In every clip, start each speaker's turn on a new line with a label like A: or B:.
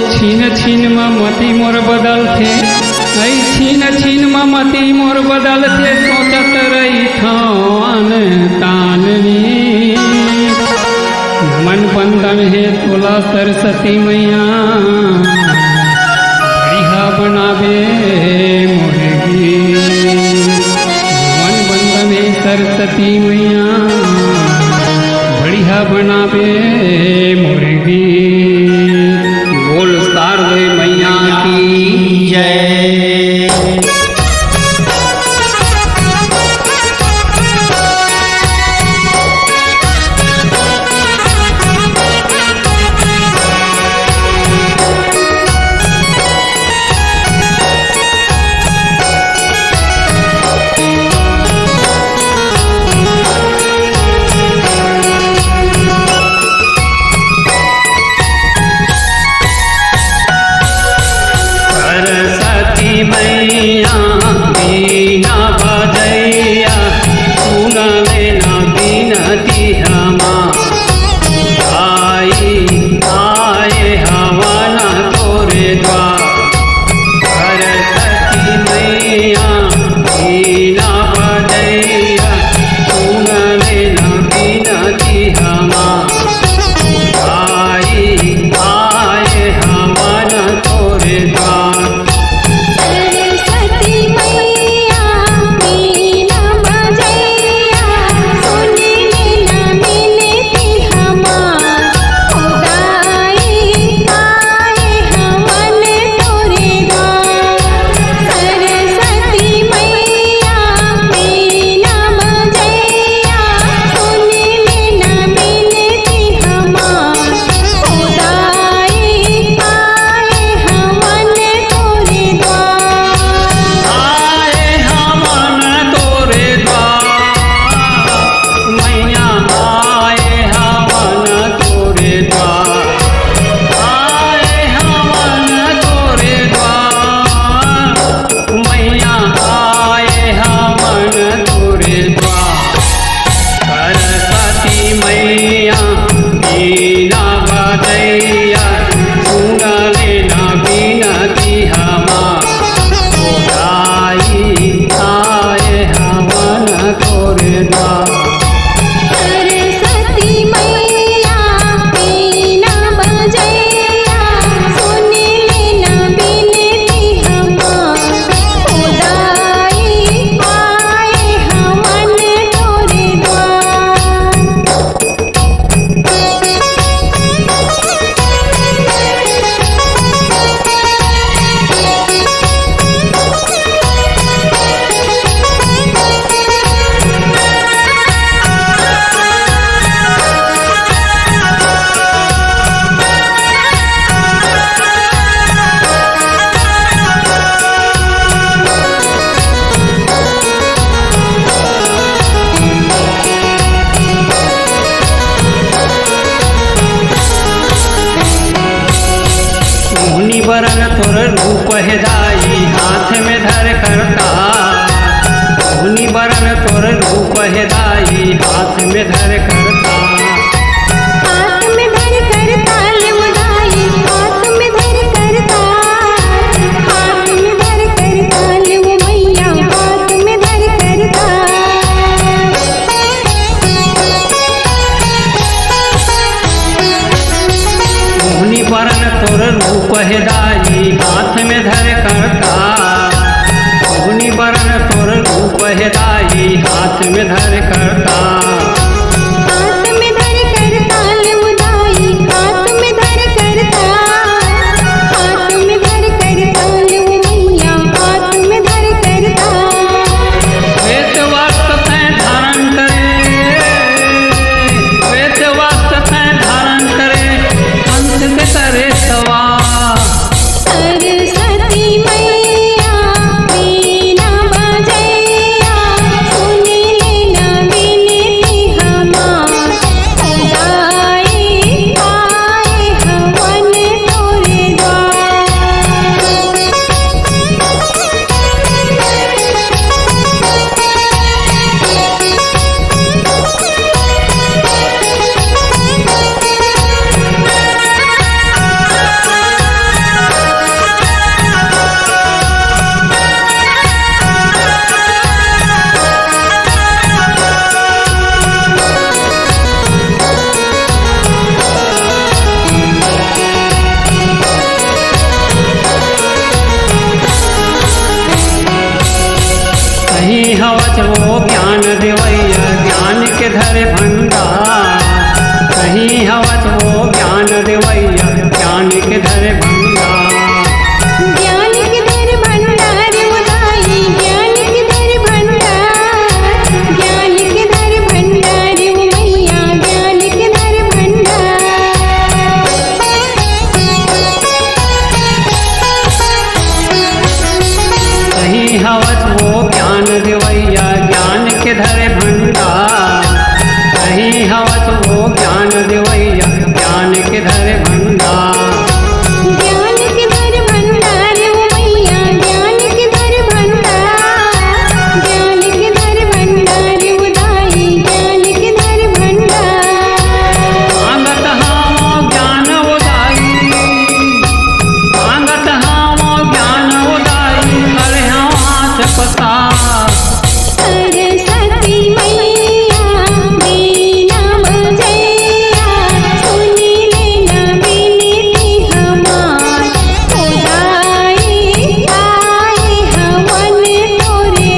A: छीन छीन में मती मोर बदल थे, छीन छीन में मती मोर बदल थे, सोचत रही ठान ताननी। मन बंधन है तोला सरस्वती मैया, बढ़िया बनावे मोरगी। मन बंधन है सरस्वती मैया, बढ़िया बनावे मुर्गी। बोल शारदे मैया की जय। मैया बीना बजैया सुन लेना बिनती हमार। आए हवन तोरे द्वार। सरस्वती मैया बीना बजैया सुन लेना बिनती हमार। आए हवन तोरे द्वार। वरण तोर रूप है दाई हाथ में धर करता। धुनि वरण तोर रूप है दाई हाथ में धर करता।
B: हाथ में धर करता लेवदाई हाथ में धर करता। हाथ में धर करता लेव मैया हाथ में धर करता।
A: धुनि वरण तोर रूप है दाई हाथ में धर करता। धुनि वरण तोर रूप है दाई हाथ में धर करता।
B: हाथ में धर करता लेवदाई हाथ में धर करता। हाथ में धर करता लेव मैया हाथ में धर करता।
A: वेद वास्ते धारण करे, वेद वास्ते धारण करे, अंत से करे सवार।
B: सरस्वती मैया बीना बजैया सुन लेना।
A: वो ज्ञान देवैया ज्ञान के धरे भंडार। कहीं हवत वो ज्ञान देवैया ज्ञान के धरे भंडार।
B: ज्ञान के धर भंडार उदाई ज्ञान के धर भंडार। ज्ञान के धर भंडार वो मैया ज्ञान के धर भंडार।
A: कहीं हवत वो ज्ञान देवैया ज्ञान के धरे भंडार। कहीं हवत वो ज्ञान देवैया ज्ञान के धरे भंडार।
B: ज्ञान के धर भंडार वो मैया ज्ञान के धर भंडार। ज्ञान के धर भंडार उदाई ज्ञान के धर भंडार।
A: मांगत हामो ज्ञान उदाई मांगत हामो ज्ञान उदाई करे हम हाथ पसार।
B: सरस्वती मैया बीना बजैया सुनी लेना विनती हमार। उदाई आए हवन तोरे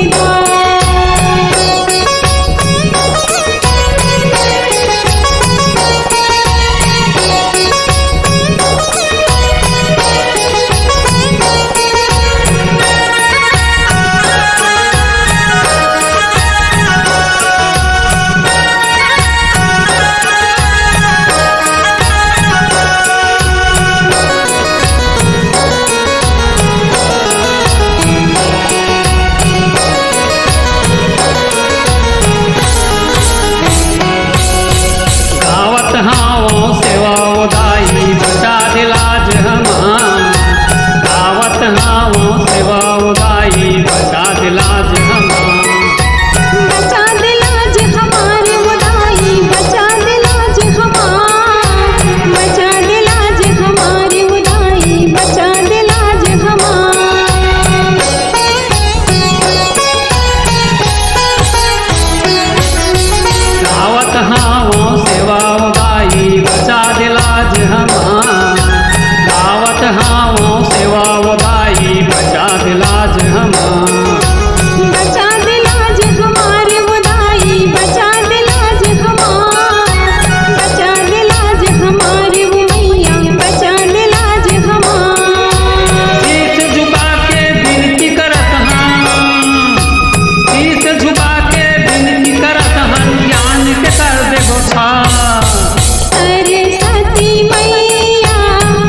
A: गावत हावो सेवा उदाई बचा दिलाज हमार। गावत हावो सेवा उदाई बचा दिलाज हमार।
B: बचा दिलाज हमार उदाई बचा दिलाज हमार। बचा दिलाज हमार उदाई बचा दिलाज हमार।
A: गावत हावो सेवा उदाई बचा दिलाज हमार। गावत हावो सेवा उदाई बचा दिलाज हमार।
B: बचा दिलाज हमार उदाई बचा दिलाज हमार। बचा दिलाज हमार मैया बचा दिलाज हमार।
A: शीश झुका के विनती करत हन। शीश झुका के विनती करत हन ज्ञान के कर दे गोछार।
B: सरस्वती मैया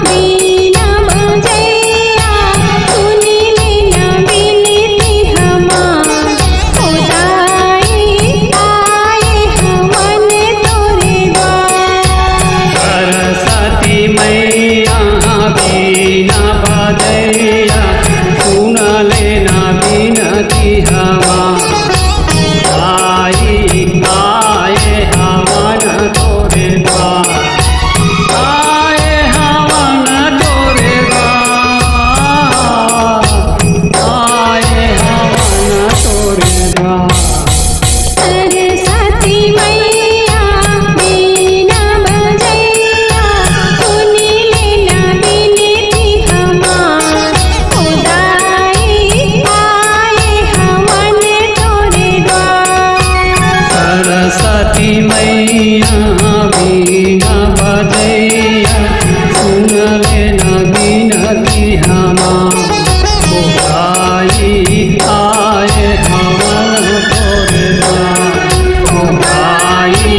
B: बीना बजैया सुनी लेना विनती हमार। उदाई आए हवन तोरे द्वार।
A: सरस्वती मैया बीना बजैया सुन लेना विनती हमार। आई आए हवन तोरे द्वार। आए हवन तोरे द्वार। आए हवन तोरे द्वार।
B: सरस्वती मैया बीना बजैया सुनी लेना विनती हमार। उदाई आए हवन तोरे द्वार।
A: सरस्वती मैया बीना बजैया सुन लेना विनती हमार। उदाई आए हवन तोरे द्वार। उदाई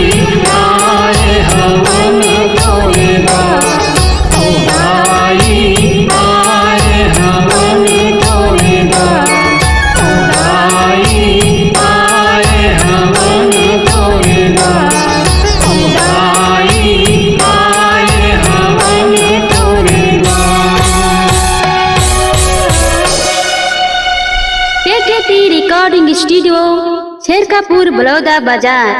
A: आए हवन तोरे द्वार। उदाई आए हवन तोरे द्वार। उदाई आए हवन तोरे द्वार। उदाई आए हवन तोरे द्वार।
C: केकेटी रिकॉर्डिंग स्टूडियो शेरकापुर बलौदा बाजार।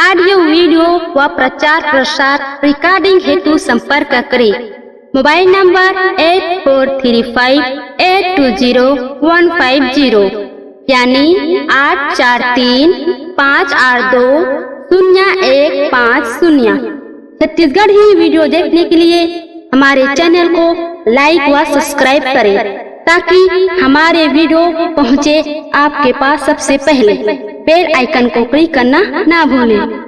C: ऑडियो वीडियो व प्रचार प्रसार रिकॉर्डिंग हेतु संपर्क करें। मोबाइल नंबर 8435820150 यानी 8435820150। छत्तीसगढ़ ही वीडियो देखने के लिए हमारे चैनल को लाइक व सब्सक्राइब करें। ताकि हमारे वीडियो पहुंचे आपके पास सबसे पहले। बेल आइकन को क्लिक करना ना भूलें।